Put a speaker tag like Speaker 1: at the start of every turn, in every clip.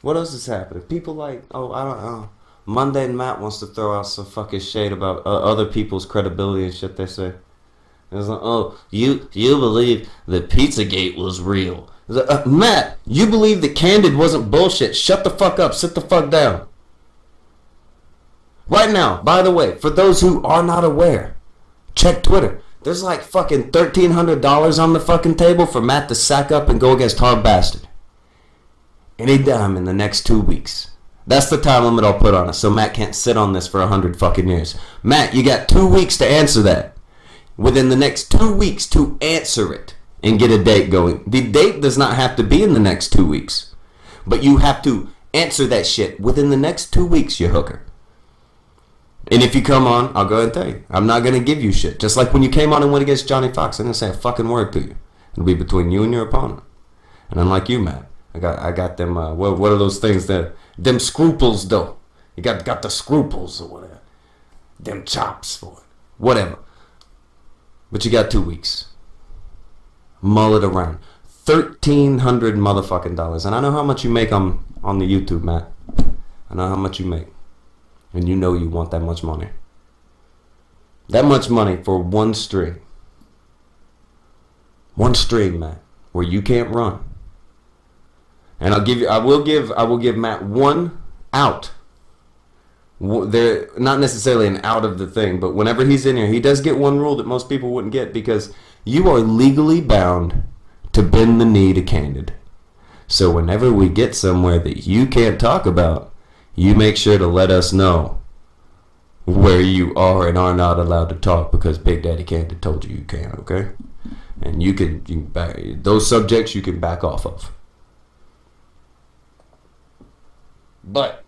Speaker 1: What else is happening? People like, oh, I don't know. Mundane Matt wants to throw out some fucking shade about other people's credibility and shit they say. It's like, oh, you believe that Pizzagate was real. It's like, Matt, you believe that Candid wasn't bullshit. Shut the fuck up. Sit the fuck down. Right now, by the way, for those who are not aware, check Twitter. There's like fucking $1,300 on the fucking table for Matt to sack up and go against Hard Bastard. Anytime in the next 2 weeks. That's the time limit I'll put on it, so Matt can't sit on this for 100 fucking years. Matt, you got 2 weeks to answer that. Within the next 2 weeks to answer it and get a date going. The date does not have to be in the next 2 weeks. But you have to answer that shit within the next 2 weeks, you hooker. And if you come on, I'll go ahead and tell you. I'm not going to give you shit. Just like when you came on and went against Johnny Fox, I'm going to say a fucking word to you. It'll be between you and your opponent. And unlike you, Matt, I got them, what are those things that, them scruples, though. You got the scruples or whatever. Them chops for it. Whatever. But you got 2 weeks. Mull it around. $1,300 motherfucking dollars. And I know how much you make on the YouTube, Matt. I know how much you make. And you know you want that much money. That much money for one stream. One stream, Matt, where you can't run. And I will give Matt one out. They're not necessarily an out of the thing, but whenever he's in here, he does get one rule that most people wouldn't get, because you are legally bound to bend the knee to Candid. So whenever we get somewhere that you can't talk about, you make sure to let us know where you are and are not allowed to talk, because Big Daddy Candid told you can, okay? And you can back, those subjects you can back off of. But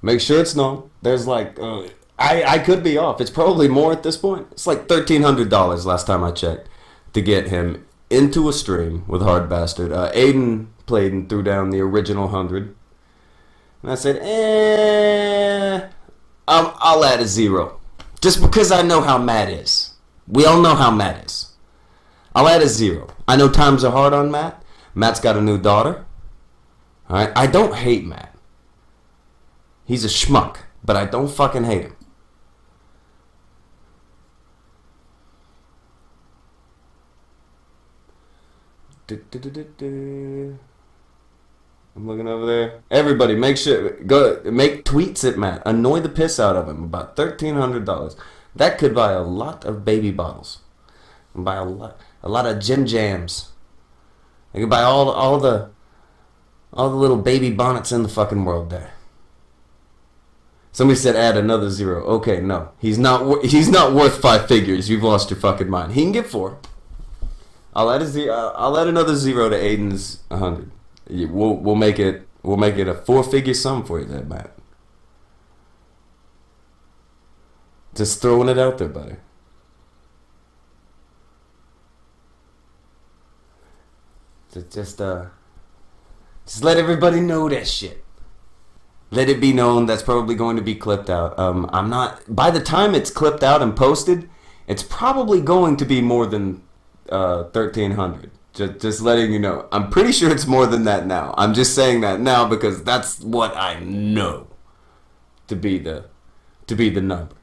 Speaker 1: make sure it's known. There's like, I could be off. It's probably more at this point. It's like $1,300 last time I checked to get him into a stream with Hard Bastard. Aiden played and threw down the original 100. And I said, I'll add a 0. Just because I know how Matt is. We all know how Matt is. I'll add a 0. I know times are hard on Matt. Matt's got a new daughter. Alright? I don't hate Matt. He's a schmuck, but I don't fucking hate him. I'm looking over there. Everybody, make sure, go make tweets at Matt. Annoy the piss out of him. About $1,300. That could buy a lot of baby bottles. And buy a lot of Jim Jams. They could buy all the little baby bonnets in the fucking world there. Somebody said add another 0. Okay, no. He's not worth 5 figures. You've lost your fucking mind. He can get 4. I'll add another 0 to Aiden's 100. We'll make it a 4-figure sum for you there, Matt. Just throwing it out there, buddy. Just let everybody know that shit. Let it be known that's probably going to be clipped out. I'm not. By the time it's clipped out and posted, it's probably going to be more than 1,300. Just letting you know. I'm pretty sure it's more than that now. I'm just saying that now because that's what I know to be the number.